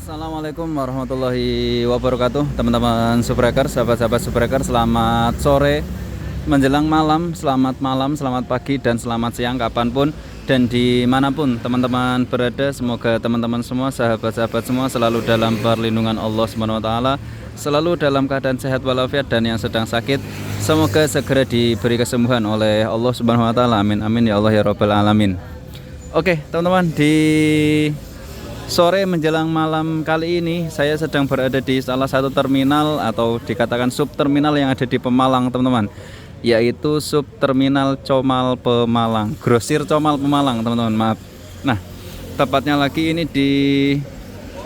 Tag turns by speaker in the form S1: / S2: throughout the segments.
S1: Assalamualaikum warahmatullahi wabarakatuh, teman-teman Subreker, sahabat-sahabat Subreker, selamat sore menjelang malam, selamat pagi, dan selamat siang kapanpun dan dimanapun teman-teman berada. Semoga teman-teman semua, sahabat-sahabat semua selalu dalam perlindungan Allah SWT, selalu dalam keadaan sehat walafiat, dan yang sedang sakit semoga segera diberi kesembuhan oleh Allah SWT. Amin amin ya Allah ya Rabbal alamin. Oke teman-teman, di sore menjelang malam kali ini saya sedang berada di salah satu terminal atau dikatakan sub terminal yang ada di Pemalang, teman-teman, yaitu sub terminal Comal Pemalang, grosir Comal Pemalang, teman-teman, maaf. Nah, tepatnya lagi ini di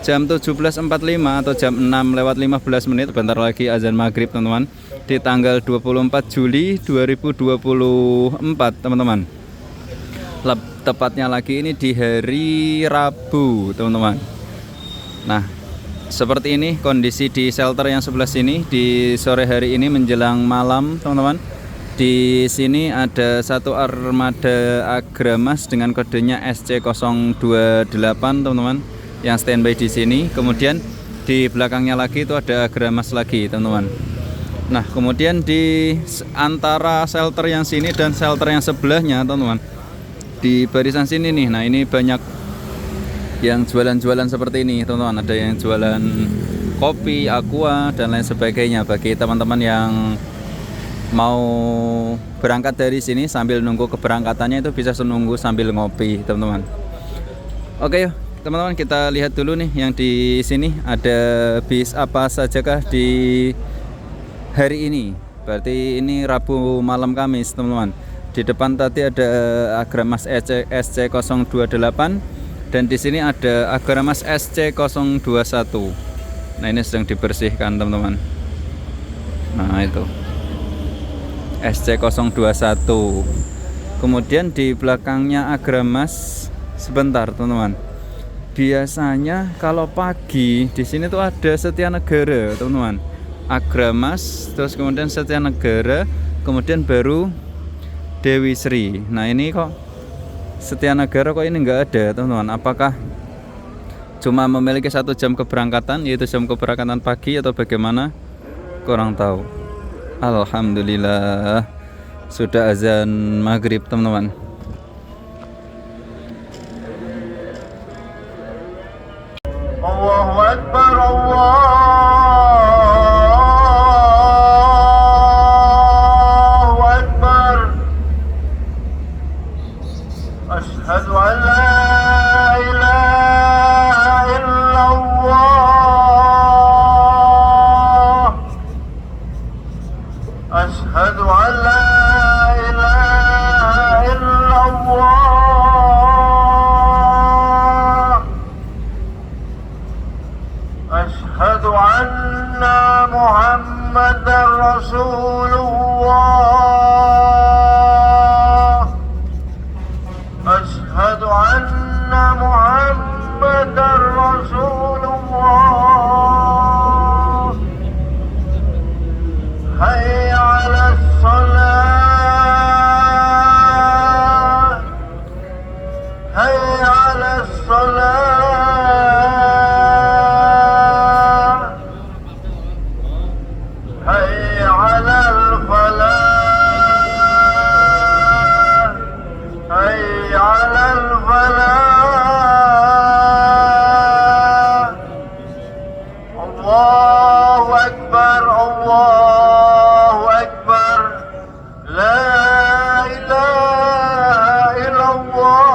S1: jam 17.45 atau jam 6:15 menit, bentar lagi azan maghrib, teman-teman, di tanggal 24 Juli 2024, teman-teman. Tepatnya lagi ini di hari Rabu, teman-teman. Nah, seperti ini kondisi di shelter yang sebelah sini di sore hari ini menjelang malam, teman-teman. Di sini ada satu armada Agramas dengan kodenya SC028, teman-teman, yang standby di sini. Kemudian di belakangnya lagi itu ada Agramas lagi, teman-teman. Nah, kemudian di antara shelter yang sini dan shelter yang sebelahnya, teman-teman, di barisan sini nih, nah ini banyak yang jualan-jualan seperti ini, teman-teman. Ada yang jualan kopi, aqua, dan lain sebagainya. Bagi teman-teman yang mau berangkat dari sini sambil nunggu keberangkatannya, itu bisa menunggu sambil ngopi, teman-teman. Oke yuk teman-teman, kita lihat dulu nih yang di sini ada bis apa sajakah di hari ini. Berarti ini Rabu malam Kamis, teman-teman. Di depan tadi ada Agramas SC028 dan di sini ada Agramas SC021. Nah, ini sedang dibersihkan, teman-teman. Nah, itu SC021. Kemudian di belakangnya Agramas, sebentar, teman-teman. Biasanya kalau pagi di sini tuh ada Setianegara, teman-teman. Agramas, terus kemudian Setianegara, kemudian baru Dewi Sri. Nah, ini kok Setianegara kok ini enggak ada, teman-teman. Apakah cuma memiliki 1 jam keberangkatan, yaitu jam keberangkatan pagi, atau bagaimana? Kurang tahu. Alhamdulillah sudah azan maghrib, teman-teman.
S2: Allahu Akbar, أشهد أن لا إله إلا الله أشهد أن لا إله إلا الله أشهد أن محمدا رسول الله أشهد أن محمدا رسول الله حي على الصلاة حي على الصلاة حي على الفلاح حي على الفلاح الله أكبر الله أكبر لا إله إلا الله.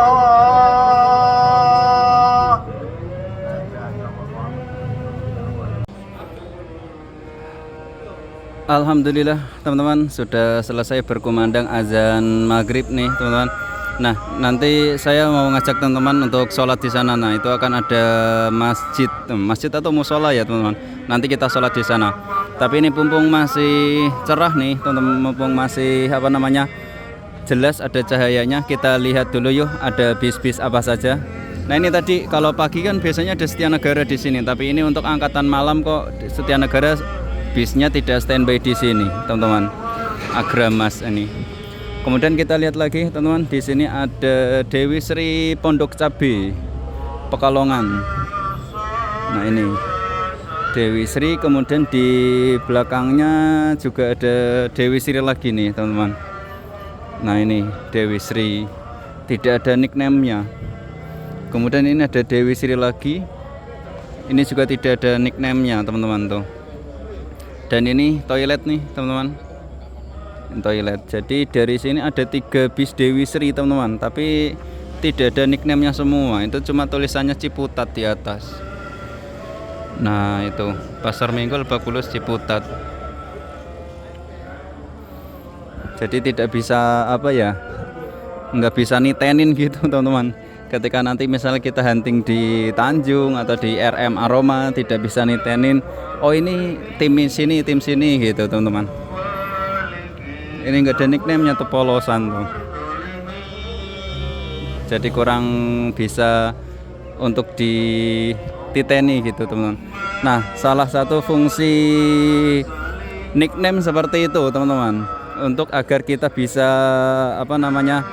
S1: Alhamdulillah, teman-teman, sudah selesai berkumandang azan maghrib nih, teman-teman. Nah, nanti saya mau ngajak teman-teman untuk sholat di sana. Nah, itu akan ada masjid atau musola ya, teman-teman. Nanti kita sholat di sana. Tapi ini mumpung masih cerah nih, teman-teman, mumpung masih jelas ada cahayanya. Kita lihat dulu yuk, ada bis-bis apa saja. Nah, ini tadi kalau pagi kan biasanya ada Setianegara di sini, tapi ini untuk angkatan malam kok Setianegara bisnya tidak standby di sini, teman-teman. Agramas ini. Kemudian kita lihat lagi, teman-teman, di sini ada Dewi Sri Pondok Cabe Pekalongan. Nah ini Dewi Sri, kemudian di belakangnya juga ada Dewi Sri lagi nih teman-teman. Nah ini Dewi Sri, tidak ada nickname-nya. Kemudian ini ada Dewi Sri lagi, ini juga tidak ada nickname-nya teman-teman tuh. Dan ini toilet nih teman-teman, toilet. Jadi dari sini ada 3 bis Dewi Sri teman-teman, tapi tidak ada nickname-nya semua, itu cuma tulisannya Ciputat di atas. Nah itu Pasar Minggu Lebak Bulus Ciputat. Jadi tidak bisa apa ya, nggak bisa nitenin gitu teman-teman. Ketika nanti misalnya kita hunting di Tanjung atau di RM Aroma, tidak bisa nitenin, oh ini tim sini gitu teman-teman. Ini nggak ada nickname-nya tuh, polosan tuh. Jadi kurang bisa untuk dititeni gitu teman-teman. Nah salah satu fungsi nickname seperti itu teman-teman, untuk agar kita bisa apa namanya,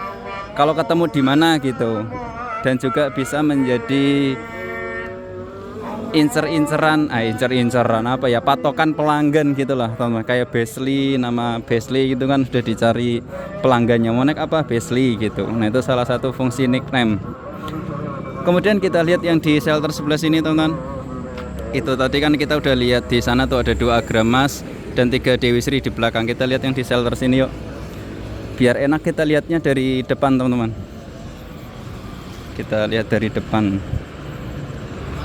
S1: kalau ketemu di mana gitu, dan juga bisa menjadi incer-inceran apa ya, patokan pelanggan gitulah teman-teman. Kayak Besli, nama Besli gitu kan sudah dicari pelanggannya, mau naik apa Besli gitu. Nah itu salah satu fungsi nickname. Kemudian kita lihat yang di shelter sebelah sini teman-teman. Itu tadi kan kita udah lihat di sana tuh ada 2 Agramas dan 3 Dewi Sri di belakang. Kita lihat yang di shelter sini yuk, biar enak kita lihatnya dari depan teman-teman. Kita lihat dari depan,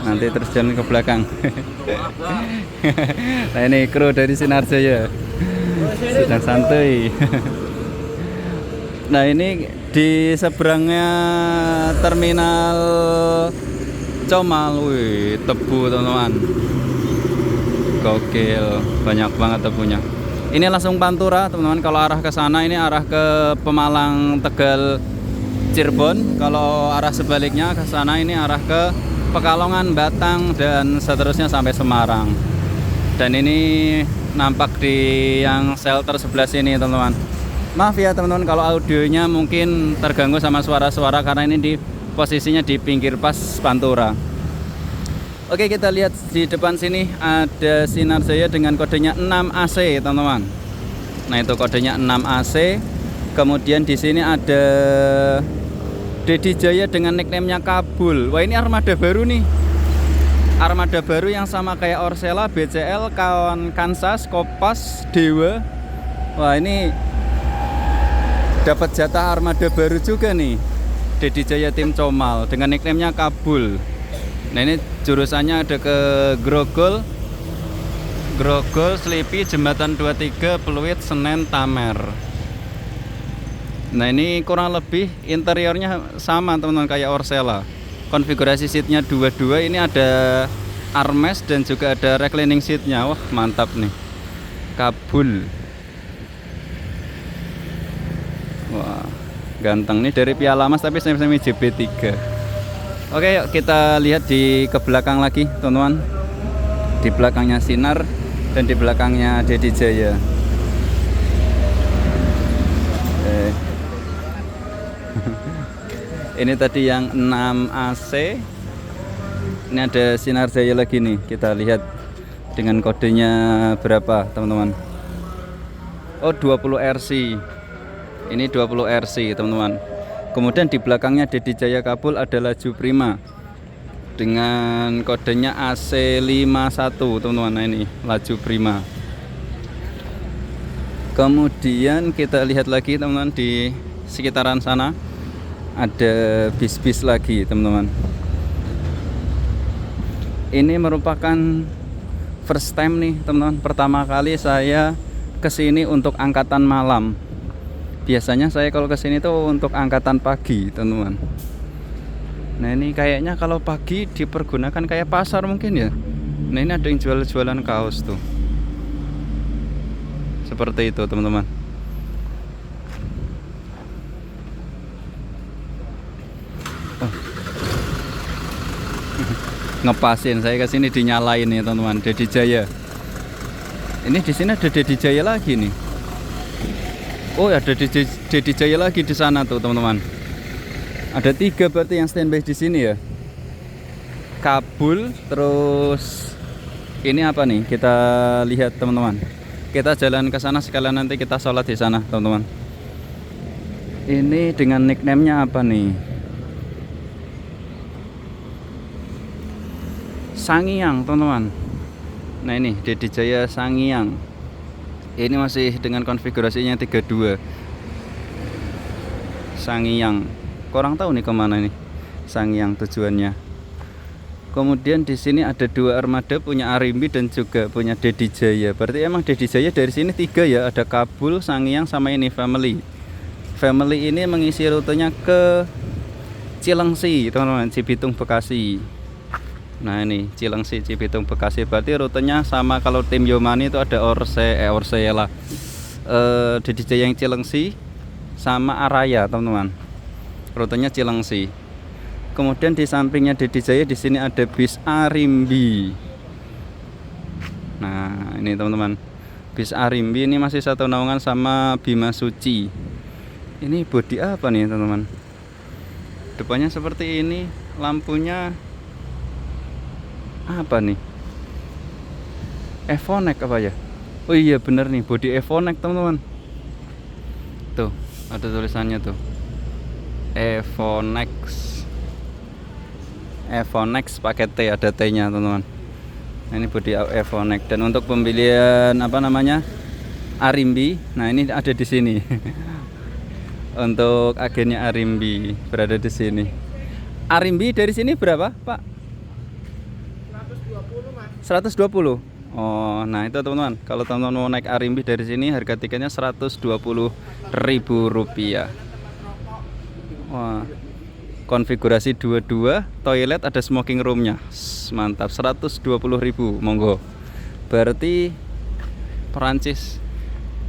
S1: nanti terus jalan ke belakang. Nah ini kru dari Sinar Jaya sedang santai. Nah ini di seberangnya terminal Comal, wih, tebu teman-teman, gokil, banyak banget tebunya. Ini langsung Pantura teman-teman. Kalau arah ke sana ini arah ke Pemalang, Tegal, Cirebon. Kalau arah sebaliknya ke sana ini arah ke Pekalongan, Batang, dan seterusnya sampai Semarang. Dan ini nampak di yang shelter sebelah sini teman-teman. Maaf ya teman-teman kalau audionya mungkin terganggu sama suara-suara, karena ini di posisinya di pinggir pas Pantura. Oke, kita lihat di depan sini ada Sinar Jaya dengan kodenya 6AC teman-teman. Nah itu kodenya 6AC. Kemudian di sini ada Dedi Jaya dengan nickname-nya Kabul. Wah ini armada baru nih, armada baru yang sama kayak Orsela, BCL, kawan Kansas, Kopas, Dewa. Wah ini dapat jatah armada baru juga nih, Dedi Jaya tim Comal dengan nickname-nya Kabul. Nah ini jurusannya ada ke Grogol, Selipi, Jembatan 23, Pluit, Senen, Tamer. Nah ini kurang lebih interiornya sama teman-teman kayak Orsela. Konfigurasi seatnya 22, ini ada armrest dan juga ada reclining seatnya. Wah mantap nih, Kabul. Wah ganteng nih, dari Piala Mas tapi semi JB3. Oke yuk kita lihat di ke belakang lagi teman-teman. Di belakangnya Sinar dan di belakangnya Dedi Jaya. Ini tadi yang 6AC. Ini ada Sinar Jaya lagi nih. Kita lihat dengan kodenya berapa teman-teman. Oh 20 RC. Ini 20 RC teman-teman. Kemudian di belakangnya Dedi Jaya Kabul ada Laju Prima dengan kodenya AC51 teman-teman. Nah ini Laju Prima. Kemudian kita lihat lagi teman-teman, di sekitaran sana ada bis-bis lagi teman-teman. Ini merupakan first time nih teman-teman, pertama kali saya kesini untuk angkatan malam. Biasanya saya kalau kesini tuh untuk angkatan pagi teman-teman. Nah ini kayaknya kalau pagi dipergunakan kayak pasar mungkin ya. Nah ini ada yang jual-jualan kaos tuh, seperti itu teman-teman. Ngepasin saya ke sini dinyalain nih teman-teman, Dedi Jaya. Ini di sini ada Dedi Jaya lagi nih. Oh ada Dedi Jaya lagi di sana tuh teman-teman. Ada 3 berarti yang standby di sini ya. Kabul. Terus ini apa nih? Kita lihat teman-teman. Kita jalan ke sana sekalian nanti kita sholat di sana teman-teman. Ini dengan nickname-nya apa nih? Sangiang teman-teman. Nah ini Dedi Jaya Sangiang. Ini masih dengan konfigurasinya 32. Sangiang. Kurang tahu nih kemana nih Sangiang tujuannya. Kemudian di sini ada 2 armada punya Arimbi dan juga punya Dedi Jaya. Berarti emang Dedi Jaya dari sini 3 ya. Ada Kabul, Sangiang sama ini Family. Family ini mengisi rutenya ke Cilengsi teman-teman, Cibitung Bekasi. Nah ini Cilengsi Cibitung Bekasi. Berarti rutenya sama kalau tim Yomani itu ada Orsay lah. Dedi Jaya yang Cilengsi sama Araya teman-teman. Rutenya Cilengsi. Kemudian di sampingnya Dedi Jaya di sini ada bis Arimbi. Nah ini teman-teman, bis Arimbi ini masih satu naungan sama Bima Suci. Ini bodi apa nih teman-teman? Depannya seperti ini, lampunya apa nih? Evonek apa ya? Oh iya bener nih, bodi Evonek teman-teman. Tuh ada tulisannya tuh, Evonex. Evonex pakai T, ada T-nya teman-teman. Nah, ini bodi Evonex. Dan untuk pembelian apa namanya Arimbi, nah ini ada di sini. Untuk agennya Arimbi berada di sini. Arimbi dari sini berapa, Pak?
S3: 120, Mas.
S1: 120. Oh, nah itu teman-teman. Kalau teman-teman mau naik Arimbi dari sini harga tiketnya Rp120.000. Wah. Konfigurasi 22, toilet ada smoking roomnya. Mantap, 120.000. Monggo. Berarti Perancis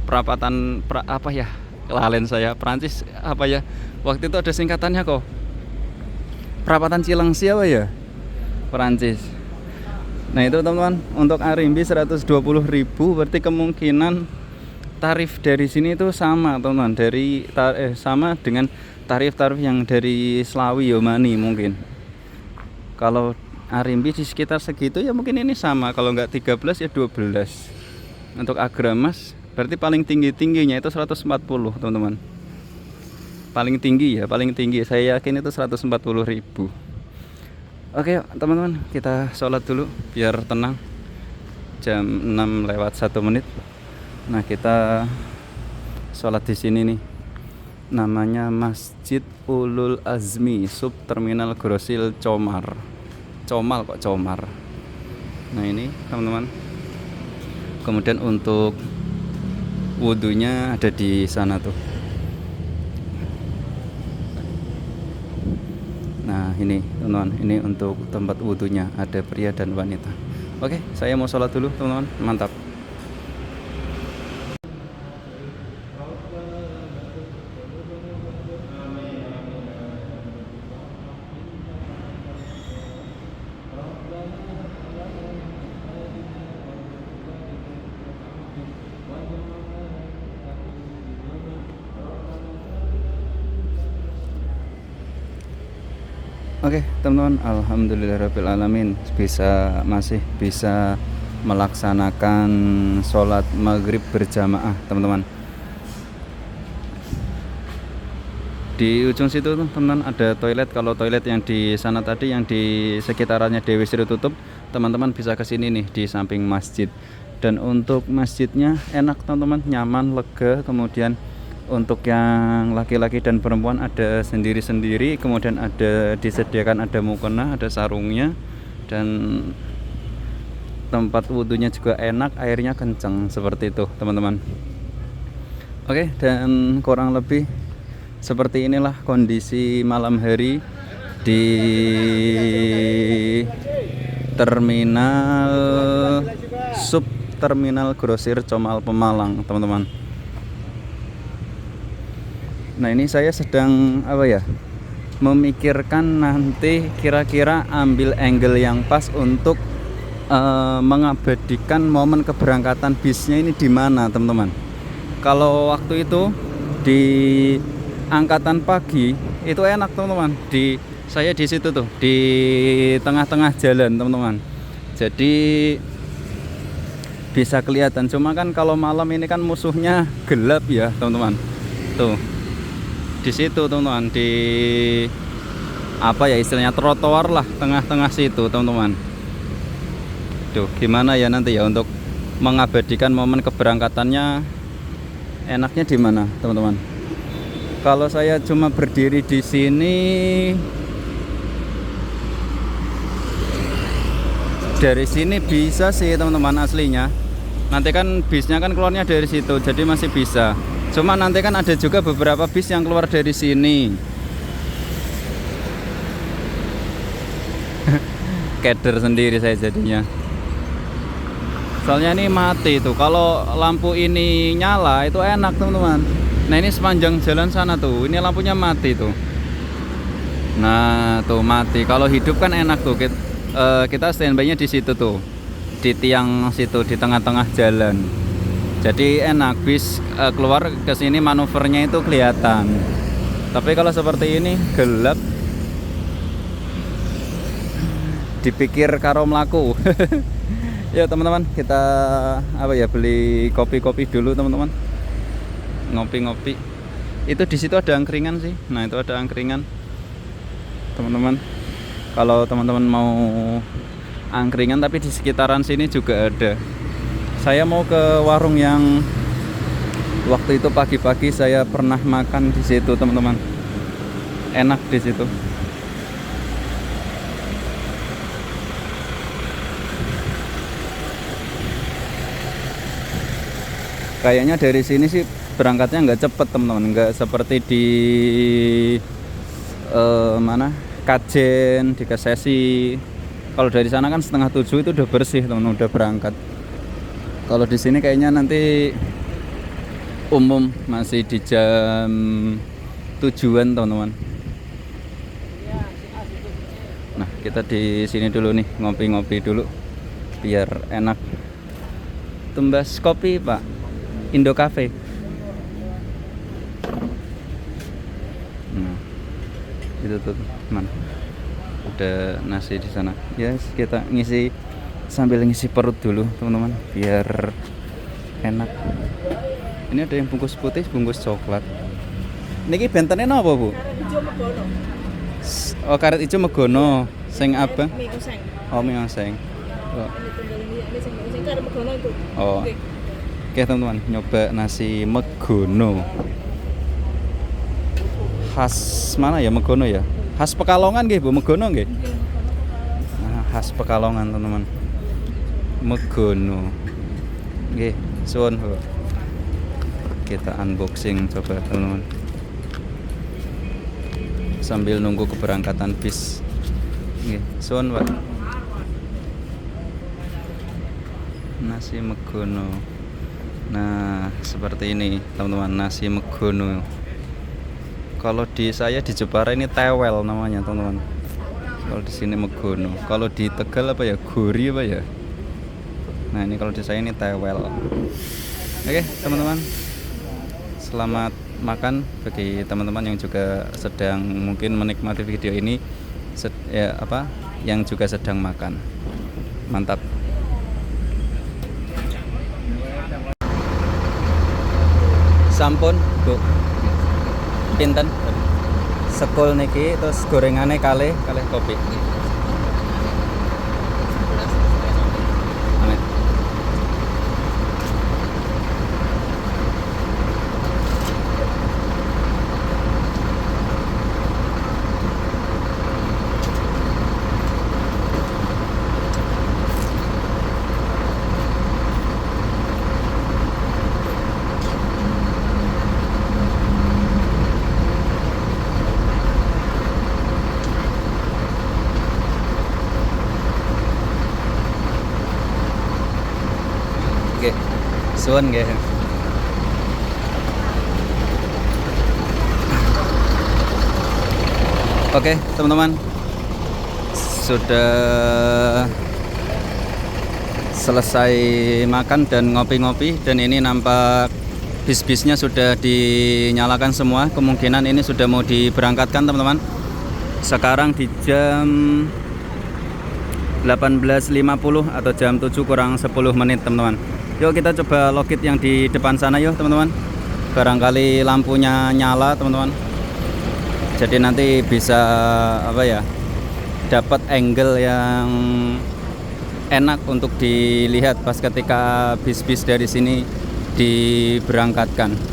S1: perapatan apa ya? Kelalen saya, Perancis apa ya? Waktu itu ada singkatannya kok. Perapatan Cilengsi apa ya? Perancis. Nah itu teman-teman, untuk Arimbi 120.000, berarti kemungkinan tarif dari sini itu sama teman-teman, sama dengan tarif-tarif yang dari Slawi Yomani mungkin. Kalau Arimbi di sekitar segitu ya mungkin ini sama, kalau nggak 13 ya 12. Untuk Agramas berarti paling tingginya itu 140 teman-teman. Paling tinggi saya yakin itu 140.000. Oke teman-teman, kita sholat dulu biar tenang. Jam 6:01. Nah kita sholat di sini nih. Namanya Masjid Ulul Azmi, Sub Terminal Grosil Comar. Comar. Nah ini teman-teman. Kemudian untuk wudhunya ada di sana tuh. Nah ini teman-teman, ini untuk tempat wudhunya, ada pria dan wanita. Oke, saya mau sholat dulu teman-teman. Mantap. Oke teman-teman, alhamdulillahirrahmanirrahim, masih bisa melaksanakan sholat maghrib berjamaah teman-teman. Di ujung situ teman-teman ada toilet. Kalau toilet yang di sana tadi, yang di sekitarannya Dewi Sri tutup, teman-teman bisa ke sini nih di samping masjid. Dan untuk masjidnya enak teman-teman, nyaman, lega. Kemudian untuk yang laki-laki dan perempuan ada sendiri-sendiri. Kemudian disediakan ada mukena, ada sarungnya, dan tempat wudhunya juga enak, airnya kencang seperti itu teman-teman. Oke, dan kurang lebih seperti inilah kondisi malam hari di terminal Sub Terminal Grosir Comal Pemalang teman-teman. Nah ini saya sedang memikirkan nanti kira-kira ambil angle yang pas untuk mengabadikan momen keberangkatan bisnya ini di mana teman-teman. Kalau waktu itu di angkatan pagi itu enak teman-teman, di Saya di situ tuh, di tengah-tengah jalan, teman-teman. Jadi bisa kelihatan. Cuma kan kalau malam ini kan musuhnya gelap ya, teman-teman. Tuh. Di situ, teman-teman, di apa ya istilahnya trotoar lah, tengah-tengah situ, teman-teman. Tuh, gimana ya nanti ya untuk mengabadikan momen keberangkatannya, enaknya di mana, teman-teman? Kalau saya cuma berdiri di sini, dari sini bisa sih, teman-teman, aslinya. Nanti kan bisnya kan keluarnya dari situ, jadi masih bisa. Cuma nanti kan ada juga beberapa bis yang keluar dari sini. Keder sendiri saya jadinya. Soalnya ini mati tuh. Kalau lampu ini nyala itu enak, teman-teman. Nah, ini sepanjang jalan sana tuh, ini lampunya mati tuh. Nah, tuh mati. Kalau hidup kan enak tuh. Kita standby-nya di situ tuh. Di tiang situ, di tengah-tengah jalan. Jadi enak, bis keluar ke sini manuvernya itu kelihatan. Tapi kalau seperti ini gelap, dipikir karo mlaku. Ya teman-teman, kita apa ya, beli kopi-kopi dulu, teman-teman. Ngopi-ngopi. Itu di situ ada angkringan sih. Nah, itu ada angkringan. Teman-teman, kalau teman-teman mau angkringan tapi di sekitaran sini juga ada. Saya mau ke warung yang waktu itu pagi-pagi saya pernah makan di situ, teman-teman. Enak di situ. Kayaknya dari sini sih berangkatnya nggak cepet, teman-teman. Nggak seperti di mana Kajen, di Kesesi. Kalau dari sana kan 6:30 itu udah bersih, teman-teman, udah berangkat. Kalau di sini kayaknya nanti umum masih di jam tujuan, teman-teman. Nah, kita di sini dulu nih, ngopi-ngopi dulu biar enak. Tumbas kopi, Pak. Indo Cafe. Nah, itu tuh, teman. Ada nasi di sana. Ya, kita ngisi sambil ngisi perut dulu, teman-teman, biar enak. Ini ada yang bungkus putih, bungkus coklat. Niki bentennya apa, Bu?
S3: Karet hijau megono.
S1: Oh, karet hijau megono. Sing apa?
S3: Mie oseng.
S1: Oh, mie oseng. Oh.
S3: Ini tunggal ini sing oseng karet megono itu.
S1: Oh.
S3: Oke.
S1: Oke, teman-teman, nyoba nasi megono. Khas mana ya megono ya? Khas Pekalongan nggih, Bu, megono nggih? Nah, khas Pekalongan, teman-teman. Megono. Nggih, suwun, Bu. Kita unboxing coba, teman-teman. Sambil nunggu keberangkatan bis. Nggih, suwun, Pak. Nasi megono. Nah, seperti ini, teman-teman, nasi megono. Kalau di saya di Jepara ini tewel namanya, teman-teman. Kalau di sini megono. Kalau di Tegal apa ya? Gori apa ya? Nah, ini kalau di saya ini tewel. Oke, teman-teman. Selamat makan bagi teman-teman yang juga sedang mungkin menikmati video ini, yang juga sedang makan. Mantap. Sampun, Bu. Pinten? Sekul niki terus gorengane kalih kopi. Amin. Oke, suwun nggih. Oke, teman-teman, sudah selesai makan dan ngopi-ngopi, dan ini nampak bis-bisnya sudah dinyalakan semua. Kemungkinan ini sudah mau diberangkatkan, teman-teman. Sekarang di jam 18.50 atau jam 7 kurang 10 menit teman-teman. Yuk kita coba logit yang di depan sana yuk teman-teman. Barangkali lampunya nyala teman-teman. Jadi nanti bisa apa ya, dapat angle yang enak untuk dilihat pas ketika bis-bis dari sini diberangkatkan.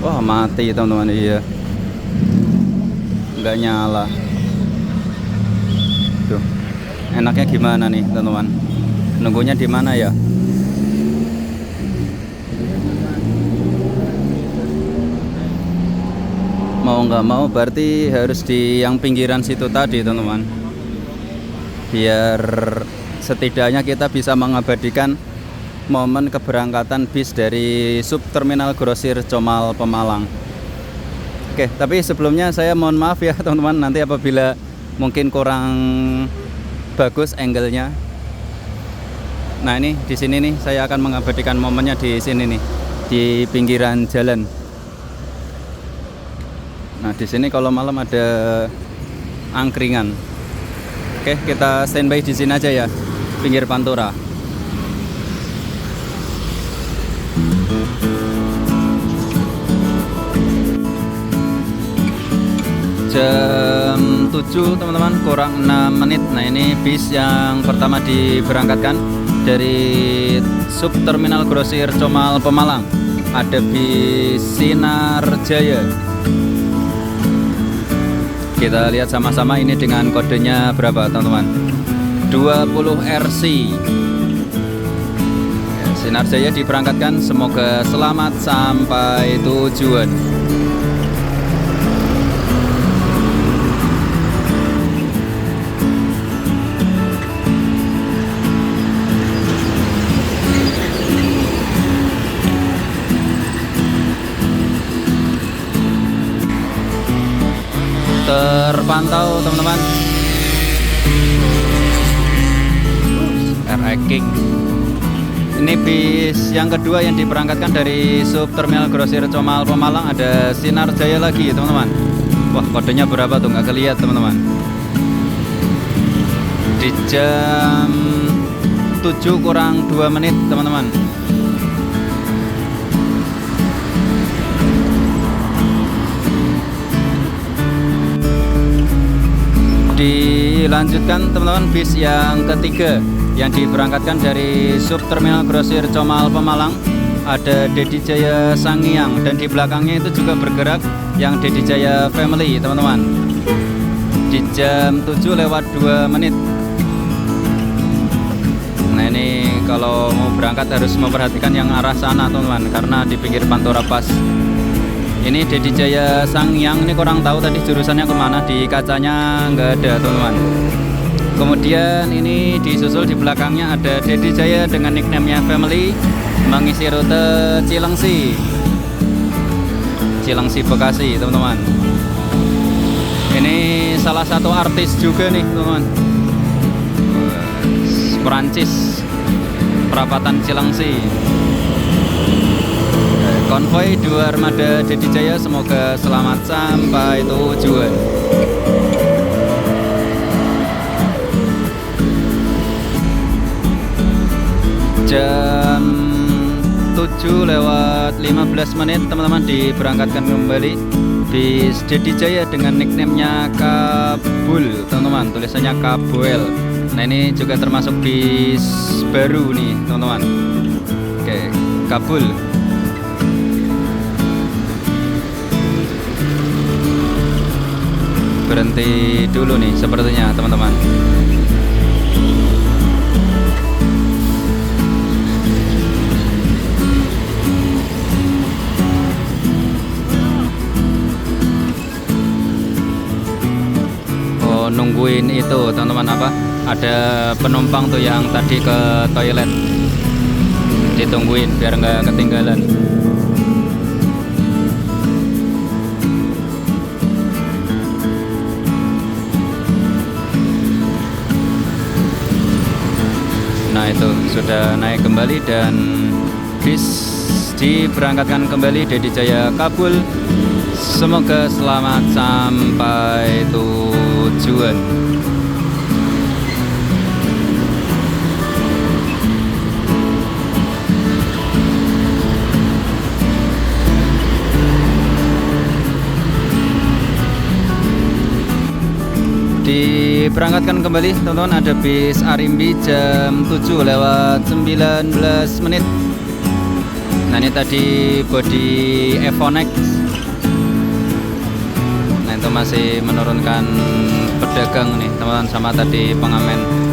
S1: Wah, mati teman-teman. Iya, nggak nyala tuh. Enaknya gimana nih teman-teman, nunggunya di mana ya? Mau nggak mau berarti harus di yang pinggiran situ tadi teman-teman, biar setidaknya kita bisa mengabadikan momen keberangkatan bis dari Subterminal Grosir Comal Pemalang. Oke, tapi sebelumnya saya mohon maaf ya teman-teman, nanti apabila mungkin kurang bagus angle-nya. Nah, ini di sini nih saya akan mengabadikan momennya di sini nih, di pinggiran jalan. Nah, di sini kalau malam ada angkringan. Oke, kita standby di sini aja ya, pinggir Pantura. Jam 7 teman-teman kurang 6 menit. Nah, ini bis yang pertama diberangkatkan dari Subterminal Grosir Comal Pemalang. Ada bis Sinar Jaya. Kita lihat sama-sama ini dengan kodenya berapa teman-teman. 20 RC. Sinar Jaya diberangkatkan, semoga selamat sampai tujuan. Terpantau teman-teman RX King. Ini bis yang kedua yang diberangkatkan dari Subterminal Grosir Comal Pemalang. Ada Sinar Jaya lagi teman-teman. Wah, kodenya berapa tuh, nggak kelihatan teman-teman. Di jam 7 kurang 2 menit teman-teman. Dilanjutkan teman-teman bis yang ketiga yang diberangkatkan dari Subterminal Grosir Comal Pemalang. Ada Dedi Jaya Sangiang, dan di belakangnya itu juga bergerak yang Dedi Jaya Family teman-teman. Di jam 7 lewat 2 menit. Nah, ini kalau mau berangkat harus memperhatikan yang arah sana teman-teman, karena di pinggir Pantura pas. Ini Dedi Jaya Sangiang, ini kurang tahu tadi jurusannya kemana, di kacanya nggak ada teman-teman. Kemudian ini disusul di belakangnya ada Dedi Jaya dengan nickname-nya Family, mengisi rute Cilengsi Bekasi teman-teman. Ini salah satu artis juga nih teman-teman, Perancis, perapatan Cilengsi. Konvoi 2 armada Dedi Jaya, semoga selamat sampai tujuan. Jam 7 lewat 15 menit teman-teman, diberangkatkan kembali bis Dedi Jaya dengan nickname-nya Kabul teman-teman, tulisannya Kabuel. Nah, ini juga termasuk bis baru nih teman-teman. Oke, Kabul. Berhenti dulu nih sepertinya teman-teman. Oh, nungguin itu teman-teman, apa, ada penumpang tuh yang tadi ke toilet, ditungguin biar nggak ketinggalan. Nah itu sudah naik kembali dan bis diberangkatkan kembali dari Jaya Kabul. Semoga selamat sampai tujuan. Diberangkatkan kembali teman-teman, ada bis Arimbi jam 7:19. Nah ini tadi body Evonex. Nah itu masih menurunkan pedagang nih teman-teman, sama tadi pengamen.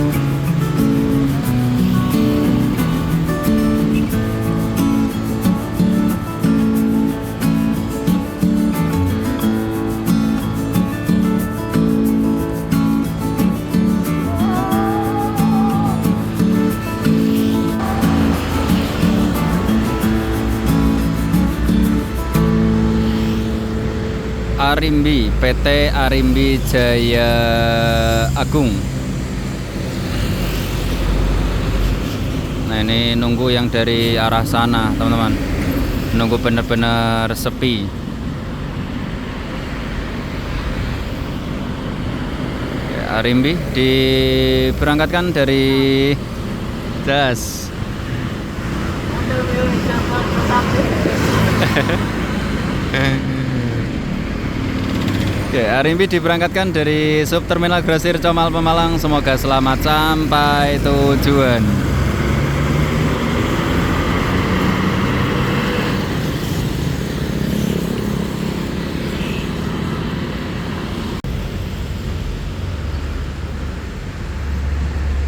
S1: Arimbi, PT Arimbi Jaya Agung. Nah ini nunggu yang dari arah sana teman-teman, nunggu benar-benar sepi. Ya, Arimbi diberangkatkan dari Das. Ya, Arimbi diberangkatkan dari Subterminal Grosir Comal Pemalang. Semoga selamat sampai tujuan.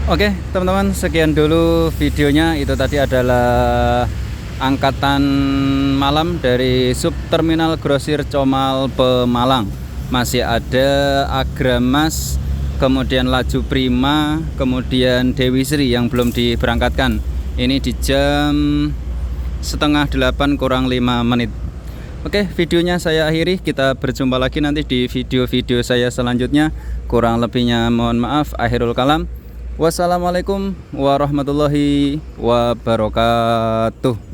S1: Oke, teman-teman, sekian dulu videonya. Itu tadi adalah angkatan malam dari Subterminal Grosir Comal Pemalang. Masih ada Agramas, kemudian Laju Prima, kemudian Dewi Sri yang belum diberangkatkan. Ini di jam 7:30 kurang 5 menit. Oke, videonya saya akhiri. Kita berjumpa lagi nanti di video-video saya selanjutnya. Kurang lebihnya mohon maaf. Akhirul kalam. Wassalamualaikum warahmatullahi wabarakatuh.